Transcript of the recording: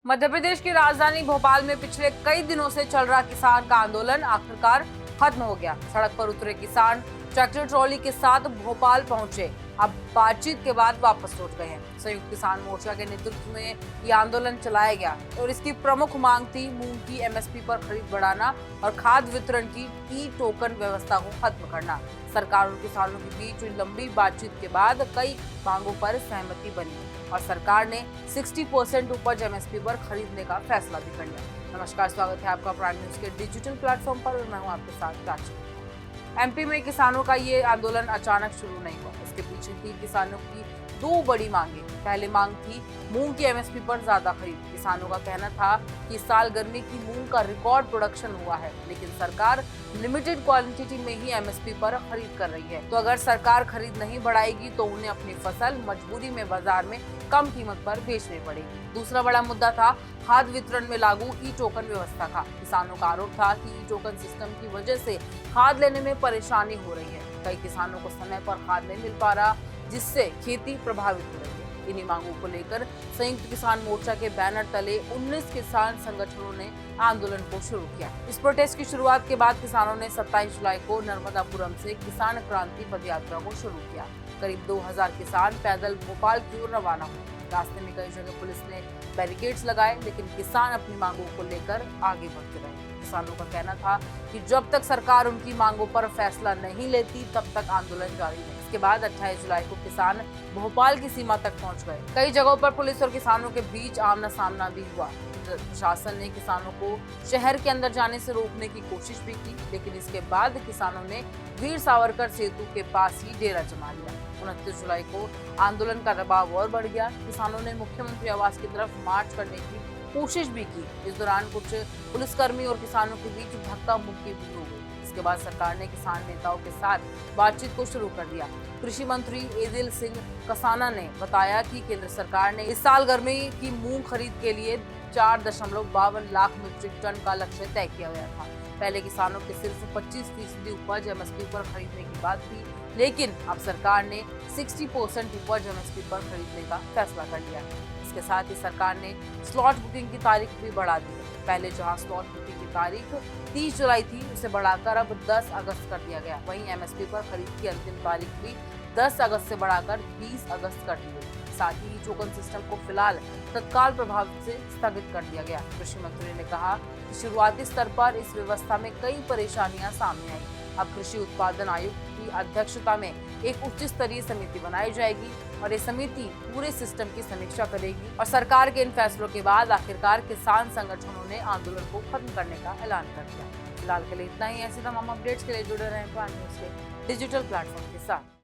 मध्य प्रदेश की राजधानी भोपाल में पिछले कई दिनों से चल रहा किसान का आंदोलन आखिरकार खत्म हो गया। सड़क पर उतरे किसान ट्रैक्टर ट्रॉली के साथ भोपाल पहुंचे। अब बातचीत के बाद वापस लौट गए हैं। संयुक्त किसान मोर्चा के नेतृत्व में ये आंदोलन चलाया गया और इसकी प्रमुख मांग थी मूंग की एमएसपी पर खरीद बढ़ाना और खाद्य वितरण की ई टोकन व्यवस्था को खत्म करना। सरकार और किसानों के बीच हुई लंबी बातचीत के बाद कई मांगों पर सहमति बनी और सरकार ने 60% उपज एमएसपी पर खरीदने का फैसला भी कर लिया। नमस्कार, स्वागत है आपका प्राइम न्यूज के डिजिटल प्लेटफॉर्म पर और मैं हूं आपके साथ प्राची। एमपी में किसानों का ये आंदोलन अचानक शुरू नहीं हुआ। इसके पीछे थी किसानों की दो बड़ी मांगे। पहली मांग थी मूंग की एमएसपी पर ज्यादा खरीद। किसानों का कहना था कि इस साल गर्मी की मूंग का रिकॉर्ड प्रोडक्शन हुआ है, लेकिन सरकार लिमिटेड क्वांटिटी में ही एमएसपी पर खरीद कर रही है। तो अगर सरकार खरीद नहीं बढ़ाएगी तो उन्हें अपनी फसल मजबूरी में बाजार में कम कीमत पर बेचनी पड़ेगी। दूसरा बड़ा मुद्दा था खाद्य वितरण में लागू ई टोकन व्यवस्था का। किसानों का आरोप था कि ई टोकन सिस्टम की वजह से खाद लेने में परेशानी हो रही है। कई किसानों को समय पर खाद नहीं मिल पा रहा, जिससे खेती प्रभावित हो रही है। इन्हीं मांगों को लेकर संयुक्त किसान मोर्चा के बैनर तले 19 किसान संगठनों ने आंदोलन को शुरू किया। इस प्रोटेस्ट की शुरुआत के बाद किसानों ने 27 जुलाई को नर्मदापुरम से किसान क्रांति पदयात्रा को शुरू किया। करीब 2000 किसान पैदल भोपाल की ओर रवाना हुए। रास्ते में कई जगह पुलिस ने बैरिकेड्स लगाए, लेकिन किसान अपनी मांगों को लेकर आगे बढ़ते रहे। किसानों का कहना था कि जब तक सरकार उनकी मांगों पर फैसला नहीं लेती तब तक आंदोलन जारी है। इसके बाद 28 जुलाई को किसान भोपाल की सीमा तक पहुंच गए। कई जगहों पर पुलिस और किसानों के बीच आमना सामना भी हुआ। प्रशासन ने किसानों को शहर के अंदर जाने से रोकने की कोशिश भी की, लेकिन इसके बाद किसानों ने वीर सावरकर सेतु के पास ही डेरा जमा लिया। 29 जुलाई को आंदोलन का दबाव और बढ़ गया। किसानों ने मुख्यमंत्री आवास की तरफ मार्च करने की कोशिश भी की। इस दौरान कुछ पुलिसकर्मी और किसानों के बीच धक्का मुक्की भी हो गई। इसके बाद सरकार ने किसान नेताओं के साथ बातचीत को शुरू कर दिया। कृषि मंत्री एदिल सिंह कसाना ने बताया कि केंद्र सरकार ने इस साल गर्मी की मूंग खरीद के लिए 4.52 लाख मीट्रिक टन का लक्ष्य तय किया गया था। पहले किसानों के सिर्फ 25% उपज एमएसपी पर खरीदने की बात थी, लेकिन अब सरकार ने 60% उपज एमएसपी पर खरीदने का फैसला कर लिया है। इसके साथ ही सरकार ने स्लॉट बुकिंग की तारीख भी बढ़ा दी है। पहले जहां स्लॉट बुकिंग की तारीख 30 जुलाई थी, उसे बढ़ाकर अब 10 अगस्त कर दिया गया। वहीं एमएसपी पर खरीद की अंतिम तारीख भी 10 अगस्त से बढ़ाकर 20 अगस्त कर दी गई। साथ ही टोकन सिस्टम को फिलहाल तत्काल प्रभाव से स्थगित कर दिया गया। कृषि मंत्री ने कहा कि शुरुआती स्तर पर इस व्यवस्था में कई परेशानियां सामने आई। अब कृषि उत्पादन आयुक्त की अध्यक्षता में एक उच्च स्तरीय समिति बनाई जाएगी और ये समिति पूरे सिस्टम की समीक्षा करेगी और सरकार के इन फैसलों के बाद आखिरकार किसान संगठनों ने आंदोलन को खत्म करने का ऐलान कर दिया। फिलहाल के लिए इतना ही। ऐसे तमाम अपडेट्स के लिए जुड़े रहें प्राइम न्यूज के डिजिटल प्लेटफॉर्म के साथ।